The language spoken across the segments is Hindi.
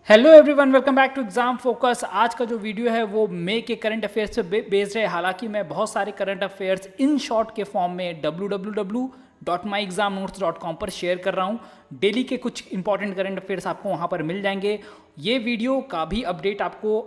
Hello everyone, welcome back to exam focus. आज का जो वीडियो है वो मई के करंट अफेयर्स पे बेस्ड है। हालांकि मैं बहुत सारे करंट अफेयर्स इन शॉर्ट के फॉर्म में www.myexamnotes.com पर शेयर कर रहा हूँ। डेली के कुछ इंपॉर्टेंट करंट अफेयर्स आपको वहाँ पर मिल जाएंगे। ये वीडियो का भी अपडेट आपको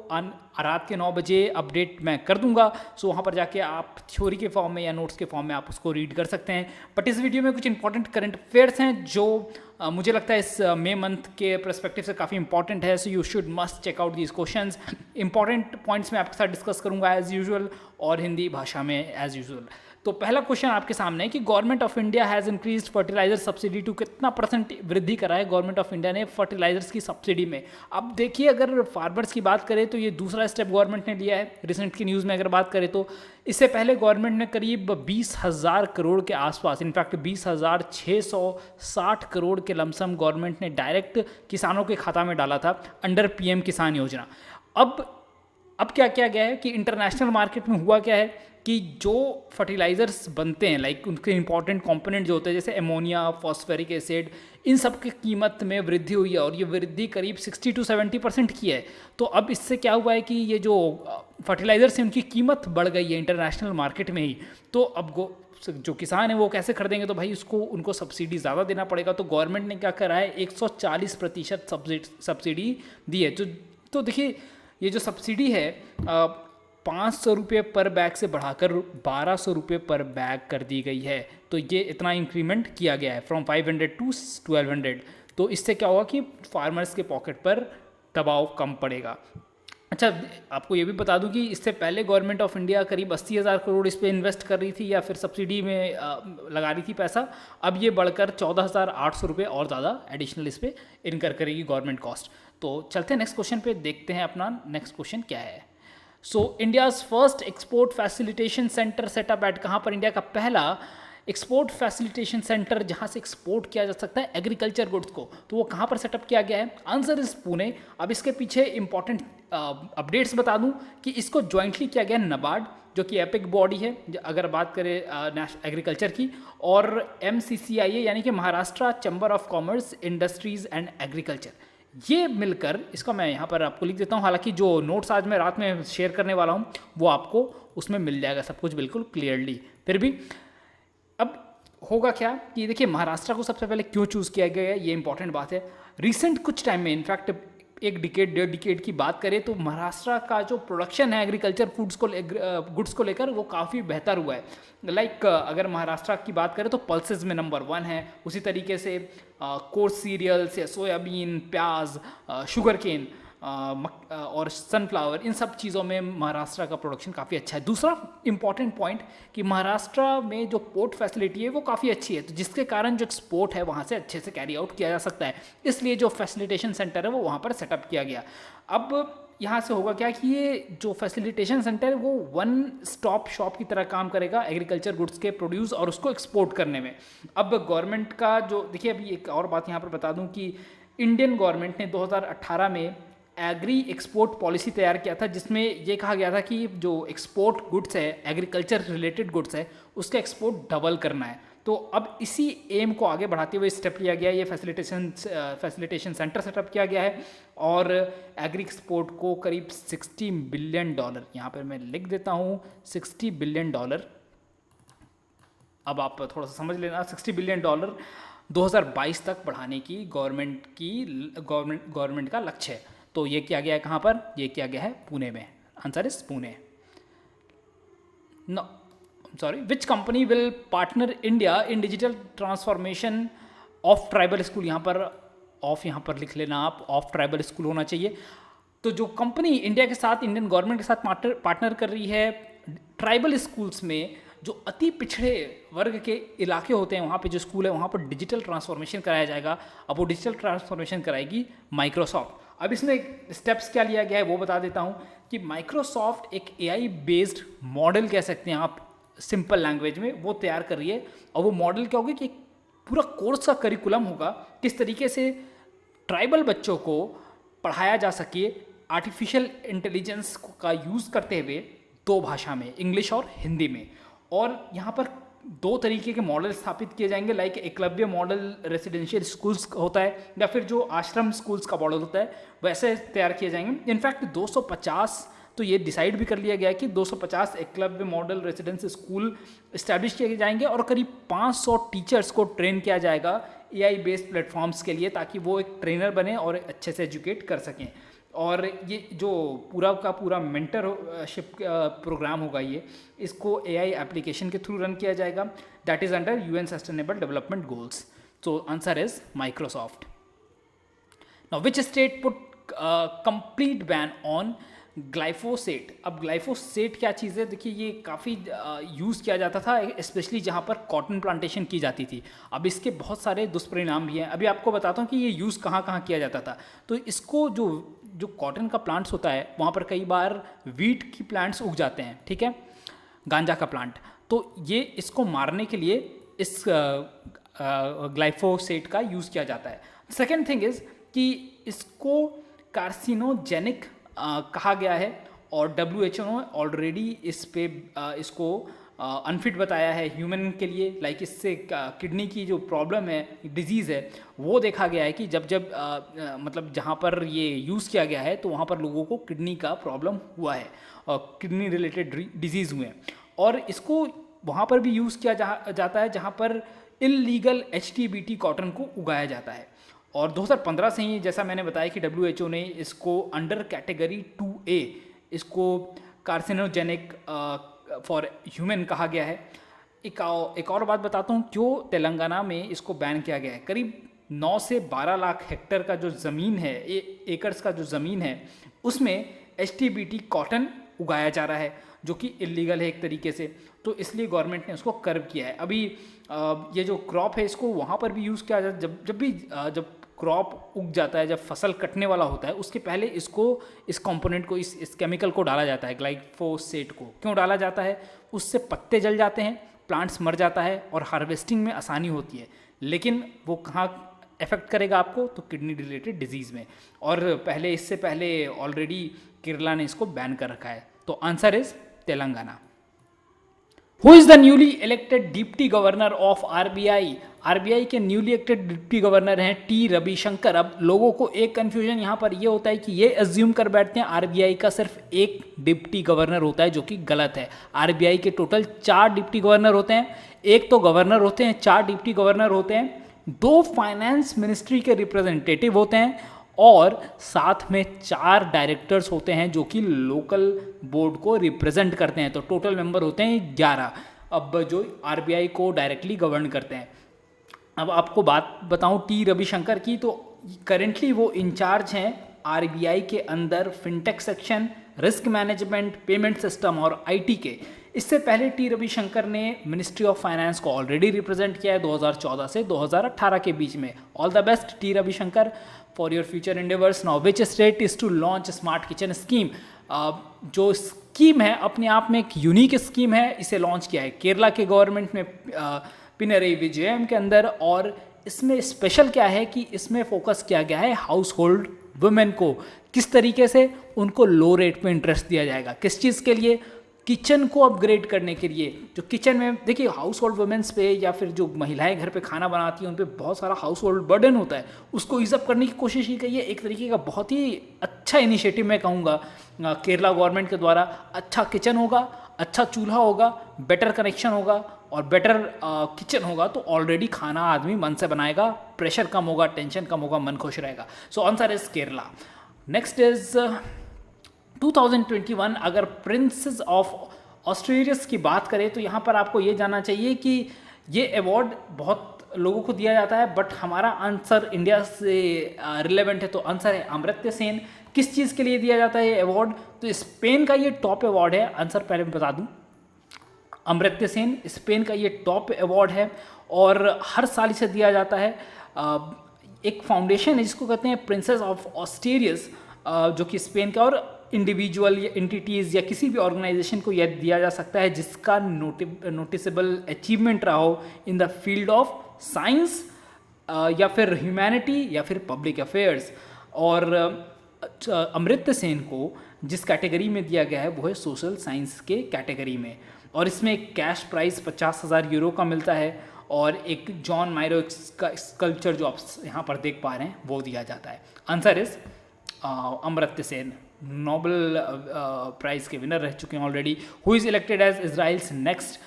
रात के 9 बजे अपडेट मैं कर दूंगा। सो वहाँ पर जाके आप थ्योरी के फॉर्म में या नोट्स के फॉर्म में आप उसको रीड कर सकते हैं। बट इस वीडियो में कुछ इंपॉर्टेंट करंट अफेयर्स हैं जो मुझे लगता है इस मई मंथ के परस्पेक्टिव से काफ़ी इंपॉर्टेंट है। So you should must check out these questions. Important points मैं आपके साथ डिस्कस करूंगा एज यूजुअल और हिंदी भाषा में एज यूजुअल। तो पहला क्वेश्चन आपके सामने है कि government of India has increase fertiliser subsidy to कितना परसेंट वृद्धि करा है गवर्नमेंट ऑफ इंडिया ने फर्टिलाइजर्स की सब्सिडी में। अब देखिए, अगर फार्मर्स की बात करें तो ये दूसरा स्टेप गवर्नमेंट ने लिया है। रिसेंट की न्यूज़ में अगर बात करें तो इससे पहले गवर्नमेंट ने करीब 20,000 करोड़ के आसपास, इनफैक्ट 20,660 करोड़ के लमसम गवर्नमेंट ने डायरेक्ट किसानों के खाता में डाला था अंडर पीएम किसान योजना। अब क्या किया गया है कि इंटरनेशनल मार्केट में हुआ क्या है कि जो फर्टिलाइजर्स बनते हैं, लाइक उनके इंपॉर्टेंट कंपोनेंट जो होते हैं जैसे एमोनिया, फॉस्फेरिक एसिड, इन सब की कीमत में वृद्धि हुई है और ये वृद्धि करीब 60 to 70% की है। तो अब इससे क्या हुआ है कि ये जो फर्टिलाइजर्स हैं उनकी कीमत बढ़ गई है इंटरनेशनल मार्केट में ही। तो अब जो किसान है वो कैसे खरीदेंगे, तो भाई उनको सब्सिडी ज़्यादा देना पड़ेगा। तो गवर्नमेंट ने क्या करा है, 140% सब्सिडी दी है। तो देखिए, ये जो सब्सिडी है 500 रुपये पर बैग से बढ़ाकर 1200 रुपये पर बैग कर दी गई है। तो ये इतना इंक्रीमेंट किया गया है फ्रॉम 500 to 1200। तो इससे क्या होगा कि फार्मर्स के पॉकेट पर दबाव कम पड़ेगा। अच्छा, आपको ये भी बता दूं कि इससे पहले गवर्नमेंट ऑफ इंडिया करीब 80,000 करोड़ इस पर इन्वेस्ट कर रही थी या फिर सब्सिडी में लगा रही थी पैसा। अब ये बढ़कर 14,800 रुपये और ज़्यादा एडिशनल इस पर इनकर करेगी गवर्नमेंट कॉस्ट। तो चलते हैं नेक्स्ट क्वेश्चन पे, देखते हैं अपना नेक्स्ट क्वेश्चन क्या है। So India's first export facilitation centre setup at, कहाँ पर इंडिया का पहला एक्सपोर्ट फैसिलिटेशन सेंटर जहाँ से एक्सपोर्ट किया जा सकता है एग्रीकल्चर गुड्स को, तो वो कहाँ पर सेटअप किया गया है? Answer is Pune. अब इसके पीछे इंपॉर्टेंट अपडेट्स बता दूं कि इसको ज्वाइंटली किया गया नबार्ड, जो कि एपिक बॉडी है अगर बात करें एग्रीकल्चर की, और MCCIA यानी कि Maharashtra chamber of commerce, industries and agriculture, ये मिलकर, इसका मैं यहाँ पर आपको लिख देता हूँ। हालांकि जो नोट्स आज मैं रात में शेयर करने वाला हूँ वो आपको उसमें मिल जाएगा सब कुछ बिल्कुल क्लियरली। फिर भी अब होगा क्या कि देखिए, महाराष्ट्र को सबसे पहले क्यों चूज़ किया गया है, ये इंपॉर्टेंट बात है। रिसेंट कुछ टाइम में, इनफैक्ट 1 डेढ़ डिकेड की बात करें तो महाराष्ट्र का जो प्रोडक्शन है एग्रीकल्चर गुड्स को लेकर वो काफ़ी बेहतर हुआ है। लाइक अगर महाराष्ट्र की बात करें तो पल्सेस में नंबर 1 है। उसी तरीके से कोर्स सीरियल्स या सोयाबीन, प्याज, शुगर केन और सनफ्लावर, इन सब चीज़ों में महाराष्ट्र का प्रोडक्शन काफ़ी अच्छा है। दूसरा इंपॉर्टेंट पॉइंट कि महाराष्ट्र में जो पोर्ट फैसिलिटी है वो काफ़ी अच्छी है, तो जिसके कारण जो एक्सपोर्ट है वहाँ से अच्छे से कैरी आउट किया जा सकता है। इसलिए जो फैसिलिटेशन सेंटर है वो वहाँ पर सेटअप किया गया। अब यहाँ से होगा क्या कि ये जो फैसिलिटेशन सेंटर है वो वन स्टॉप शॉप की तरह काम करेगा एग्रीकल्चर गुड्स के प्रोड्यूस और उसको एक्सपोर्ट करने में। अब गवर्नमेंट का जो, देखिए अभी एक और बात यहाँ पर बता दूँ कि इंडियन गवर्नमेंट ने 2018 में एग्री एक्सपोर्ट पॉलिसी तैयार किया था, जिसमें ये कहा गया था कि जो एक्सपोर्ट गुड्स है, एग्रीकल्चर रिलेटेड गुड्स है, उसका एक्सपोर्ट डबल करना है। तो अब इसी एम को आगे बढ़ाते हुए स्टेप लिया गया है, ये फैसिलिटेशन सेंटर सेटअप किया गया है और एग्री एक्सपोर्ट को करीब $60 बिलियन, यहाँ पर मैं लिख देता हूँ $60 बिलियन। अब आप थोड़ा सा समझ लेना, $60 बिलियन 2022 तक बढ़ाने की गवर्नमेंट का लक्ष्य है। तो ये किया गया है कहाँ पर? ये किया गया है पुणे में। Answer is Pune. No sorry, which company will partner India in digital transformation of tribal school? यहाँ पर लिख लेना आप, ऑफ ट्राइबल स्कूल होना चाहिए। तो जो कंपनी इंडिया के साथ, इंडियन गवर्नमेंट के साथ पार्टनर कर रही है ट्राइबल स्कूल्स में, जो अति पिछड़े वर्ग के इलाके होते हैं वहाँ पे जो स्कूल है वहाँ पर डिजिटल ट्रांसफॉर्मेशन कराया जाएगा। अब वो डिजिटल ट्रांसफॉर्मेशन कराएगी माइक्रोसॉफ्ट। अब इसमें स्टेप्स क्या लिया गया है वो बता देता हूँ कि माइक्रोसॉफ्ट एक AI बेस्ड मॉडल कह सकते हैं आप सिंपल लैंग्वेज में, वो तैयार कर रही है। और वो मॉडल क्या होगा कि एक पूरा कोर्स का करिकुलम होगा, किस तरीके से ट्राइबल बच्चों को पढ़ाया जा सके आर्टिफिशियल इंटेलिजेंस का यूज़ करते हुए 2 भाषा में, इंग्लिश और हिंदी में। और यहाँ पर दो तरीके के मॉडल स्थापित किए जाएंगे, like Eklavya model residential schools होता है या फिर जो आश्रम स्कूल्स का मॉडल होता है वैसे तैयार किए जाएंगे। इनफैक्ट 250 तो ये डिसाइड भी कर लिया गया है कि 250 Eklavya model residence school establish किए जाएंगे और करीब 500 टीचर्स को ट्रेन किया जाएगा AI बेस्ड प्लेटफॉर्म्स के लिए, ताकि वो एक ट्रेनर बने और अच्छे से एजुकेट कर सकें। और ये जो पूरा का पूरा मेंटरशिप प्रोग्राम होगा ये, इसको AI एप्लीकेशन के थ्रू रन किया जाएगा, that is under UN sustainable development goals. So answer is Microsoft. Now which state put complete ban on glyphosate. अब ग्लाइफोसेट क्या चीज़ है, देखिए ये काफ़ी यूज़ किया जाता था स्पेशली जहाँ पर कॉटन प्लांटेशन की जाती थी। अब इसके बहुत सारे दुष्परिणाम भी हैं। अभी आपको बताता हूँ कि ये यूज़ कहाँ कहाँ किया जाता था। तो इसको जो कॉटन का प्लांट्स होता है वहाँ पर कई बार वीट की प्लांट्स उग जाते हैं, ठीक है, गांजा का प्लांट। तो ये इसको मारने के लिए इस ग्लाइफोसेट का यूज़ किया जाता है। सेकेंड थिंग इज़ कि इसको कार्सिनोजेनिक कहा गया है और WHO ने ऑलरेडी इसको अनफिट बताया है ह्यूमन के लिए। लाइक इससे किडनी की जो प्रॉब्लम है, डिजीज़ है, वो देखा गया है कि जब मतलब जहाँ पर ये यूज़ किया गया है तो वहाँ पर लोगों को किडनी का प्रॉब्लम हुआ है और किडनी रिलेटेड डिजीज़ हुए हैं। और इसको वहाँ पर भी यूज़ किया जाता है जहाँ पर इल्लीगल HTBT कॉटन को उगाया जाता है। और 2015 से ही, जैसा मैंने बताया कि WHO ने इसको अंडर कैटेगरी 2A इसको कार्सिनोजेनिक फॉर ह्यूमन कहा गया है। एक और बात बताता हूँ क्यों तेलंगाना में इसको बैन किया गया है। करीब 9 से 12 लाख हेक्टेयर का जो ज़मीन है, एकर्स का जो ज़मीन है, उसमें HTBT कॉटन उगाया जा रहा है जो कि इलीगल है एक तरीके से। तो इसलिए गवर्नमेंट ने उसको कर्व किया है। अभी ये जो क्रॉप है इसको वहाँ पर भी यूज़ किया जाता है। जब क्रॉप उग जाता है, जब फसल कटने वाला होता है, उसके पहले इस कंपोनेंट को, इस केमिकल को डाला जाता है, ग्लाइफोसेट को। क्यों डाला जाता है? उससे पत्ते जल जाते हैं, प्लांट्स मर जाता है और हार्वेस्टिंग में आसानी होती है। लेकिन वो कहाँ इफेक्ट करेगा आपको? तो किडनी रिलेटेड डिजीज़ में। और इससे पहले ऑलरेडी केरला ने इसको बैन कर रखा है। तो answer is Telangana. Who is the newly elected deputy governor of RBI? RBI के न्यूली इलेक्टेड डिप्टी गवर्नर हैं T रविशंकर। अब लोगों को एक कंफ्यूजन यहाँ पर ये होता है कि ये एज्यूम कर बैठते हैं RBI का सिर्फ एक डिप्टी गवर्नर होता है, जो कि गलत है। RBI के टोटल 4 डिप्टी गवर्नर होते हैं। एक तो गवर्नर होते हैं, 4 डिप्टी गवर्नर होते हैं, 2 फाइनेंस मिनिस्ट्री के रिप्रेजेंटेटिव होते हैं और साथ में 4 डायरेक्टर्स होते हैं जो कि लोकल बोर्ड को रिप्रेजेंट करते हैं। तो टोटल मेंबर होते हैं 11 अब जो RBI को डायरेक्टली गवर्न करते हैं। अब आपको बात बताऊं T रविशंकर की, तो करेंटली वो इंचार्ज हैं RBI के अंदर fintech section, risk management, payment system और IT के। इससे पहले T रविशंकर ने मिनिस्ट्री ऑफ फाइनेंस को ऑलरेडी रिप्रेजेंट किया है 2014 से 2018 के बीच में। All the best T Ravishankar for your future endeavours. Now which state is to launch smart kitchen scheme? जो स्कीम है अपने आप में एक यूनिक स्कीम है, इसे लॉन्च किया है केरला के गवर्नमेंट ने पिनरई विजयम के अंदर। और इसमें स्पेशल क्या है कि इसमें फोकस किया गया है हाउस होल्ड वुमेन को, किस तरीके से उनको लो रेट में इंटरेस्ट दिया जाएगा। किस चीज़ के लिए? किचन को अपग्रेड करने के लिए। जो किचन में देखिए हाउस होल्ड वुमेन्स पे या फिर जो महिलाएं घर पे खाना बनाती हैं उन पे बहुत सारा हाउस होल्ड बर्डन होता है, उसको ईज़ अप करने की कोशिश की गई है। एक तरीके का बहुत ही अच्छा इनिशिएटिव मैं कहूँगा केरला गवर्नमेंट के द्वारा। अच्छा किचन होगा, अच्छा चूल्हा होगा, बेटर कनेक्शन होगा और बेटर किचन होगा तो ऑलरेडी खाना आदमी मन से बनाएगा, प्रेशर कम होगा, टेंशन कम होगा, मन खुश रहेगा। सो answer is Kerala. Next is 2021। अगर प्रिंसेस ऑफ ऑस्ट्रेलियस की बात करें तो यहाँ पर आपको ये जानना चाहिए कि ये अवार्ड बहुत लोगों को दिया जाता है, बट हमारा आंसर इंडिया से रिलेवेंट है। तो आंसर है अमर्त्य सेन। किस चीज़ के लिए दिया जाता है ये अवार्ड? तो स्पेन का ये टॉप अवार्ड है। आंसर पहले मैं बता दूँ, अमर्त्य सेन स्पेन का ये टॉप अवार्ड है और हर साल इसे दिया जाता है। एक फाउंडेशन है जिसको कहते हैं प्रिंसेस ऑफ ऑस्ट्रेलियस, जो कि स्पेन का, और इंडिविजुअल या एंटिटीज़ या किसी भी ऑर्गेनाइजेशन को यह दिया जा सकता है जिसका नोटिसेबल अचीवमेंट रहा हो in the field of science या फिर ह्यूमैनिटी या फिर पब्लिक अफेयर्स। और अमर्त्य सेन को जिस कैटेगरी में दिया गया है वो है सोशल साइंस के कैटेगरी में, और इसमें एक कैश प्राइज़ 50,000 यूरो का मिलता है और एक जॉन मायरो का स्कल्पचर जो आप यहाँ पर देख पा रहे हैं वो दिया जाता है। Answer is Amartya Sen, Nobel prize के विनर रह चुके हैं already. Who is elected as Israel's next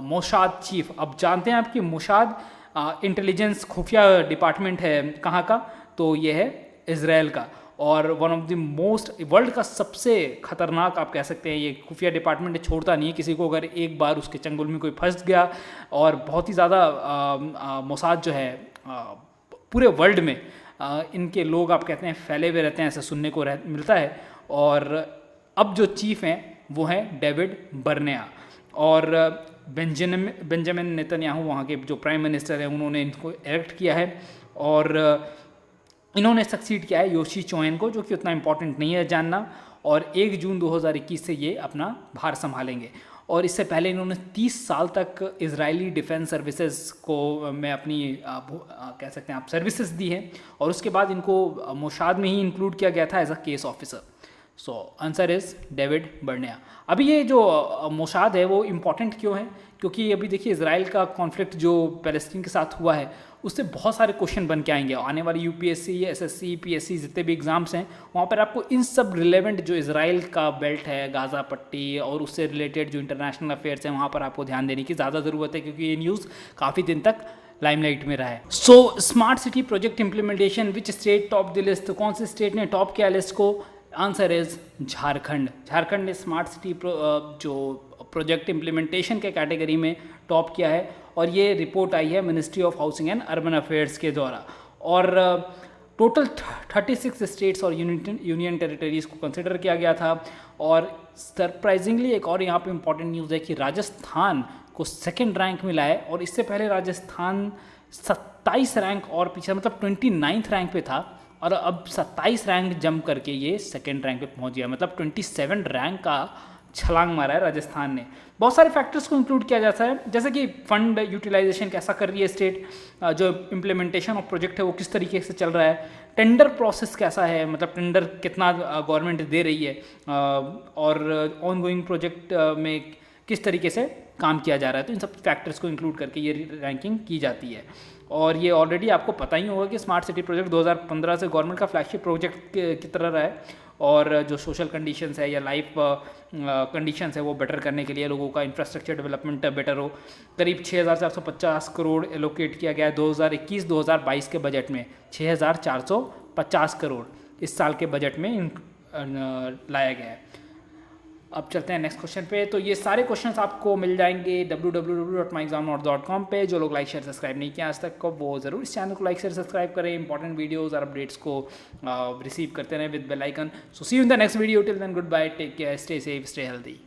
Mossad chief. अब जानते हैं आपकी मोसाद इंटेलिजेंस खुफिया डिपार्टमेंट है कहाँ का, तो ये है इजराइल का, और one of the most world का सबसे खतरनाक आप कह सकते हैं ये खुफिया डिपार्टमेंट छोड़ता नहीं है किसी को, अगर एक बार उसके चंगुल में कोई फंस गया। और बहुत ही ज़्यादा मोसाद जो है पूरे वर्ल्ड में इनके लोग आप कहते हैं फैले हुए रहते हैं, ऐसा सुनने को मिलता है। और अब जो चीफ हैं वो हैं डेविड बर्नेया, और बेंजामिन नेतन्याहू वहाँ के जो प्राइम मिनिस्टर हैं उन्होंने इनको इलेक्ट किया है, और इन्होंने सक्सीड किया है योशी चोएन को, जो कि उतना इम्पोर्टेंट नहीं है जानना। और 1 जून 2021 से ये अपना भार संभालेंगे। और इससे पहले इन्होंने 30 साल तक इजरायली डिफेंस सर्विसेज को में अपनी कह सकते हैं आप सर्विसेज दी है, और उसके बाद इनको मोसाद में ही इंक्लूड किया गया था as a case officer. So answer is David बर्नेया। अभी ये जो मोसाद है वो इम्पॉर्टेंट क्यों है, क्योंकि अभी देखिए इजराइल का कॉन्फ्लिक्ट जो पैलेस्टीन के साथ हुआ है उससे बहुत सारे क्वेश्चन बन के आएंगे आने वाली यूपीएससी, एसएससी, पीएससी जितने भी एग्जाम्स हैं वहाँ पर आपको इन सब रिलेवेंट जो इजराइल का बेल्ट है, गाज़ा पट्टी और उससे रिलेटेड जो इंटरनेशनल अफेयर्स हैं वहाँ पर आपको ध्यान देने की ज़्यादा ज़रूरत है, क्योंकि ये न्यूज़ काफ़ी दिन तक लाइमलाइट में रहा है। So smart city project implementation which state top the list, कौन से स्टेट ने टॉप किया लिस्ट को? Answer is Jharkhand. झारखंड ने स्मार्ट सिटी जो प्रोजेक्ट इम्प्लीमेंटेशन के कैटेगरी में टॉप किया है, और ये रिपोर्ट आई है ministry of housing and urban affairs के द्वारा। और टोटल 36 स्टेट्स और यूनियन टेरिटरीज़ को कंसिडर किया गया था। और सरप्राइजिंगली एक और यहाँ पे इम्पॉर्टेंट न्यूज़ है कि राजस्थान को 2nd रैंक मिला है, और इससे पहले राजस्थान 27 रैंक और पीछे मतलब 29th रैंक पे था, और अब 27 रैंक जंप करके ये 2nd रैंक पे पहुंच गया, मतलब 27 रैंक का छलांग मारा है राजस्थान ने। बहुत सारे फैक्टर्स को इंक्लूड किया जाता है, जैसे कि फंड यूटिलाइजेशन कैसा कर रही है स्टेट, जो इम्प्लीमेंटेशन ऑफ प्रोजेक्ट है वो किस तरीके से चल रहा है, टेंडर प्रोसेस कैसा है, मतलब टेंडर कितना गवर्नमेंट दे रही है, और ऑनगोइंग प्रोजेक्ट में किस तरीके से काम किया जा रहा है। तो इन सब फैक्टर्स को इंक्लूड करके ये रैंकिंग की जाती है। और ये ऑलरेडी आपको पता ही होगा कि स्मार्ट सिटी प्रोजेक्ट 2015 से गवर्नमेंट का फ्लैगशिप प्रोजेक्ट की तरह रहा है, और जो सोशल कंडीशंस है या लाइफ कंडीशंस है वो बेटर करने के लिए लोगों का इंफ्रास्ट्रक्चर डेवलपमेंट बेटर हो। करीब 6,450 करोड़ एलोकेट किया गया है 2021-2022 के बजट में, 6,450 करोड़ इस साल के बजट में लाया गया है। अब चलते हैं नेक्स्ट क्वेश्चन पे। तो ये सारे क्वेश्चंस आपको मिल जाएंगे www.myexamnode.com पे। जो लोग लाइक शेयर सब्सक्राइब नहीं किया आज तक को वो ज़रूर इस चैनल को लाइक शेयर सब्सक्राइब करें, इंपॉर्टेंट वीडियोस और अपडेट्स को रिसीव करते रहें with bell icon. So see you in the next video, till then goodbye, take care, stay safe, stay healthy.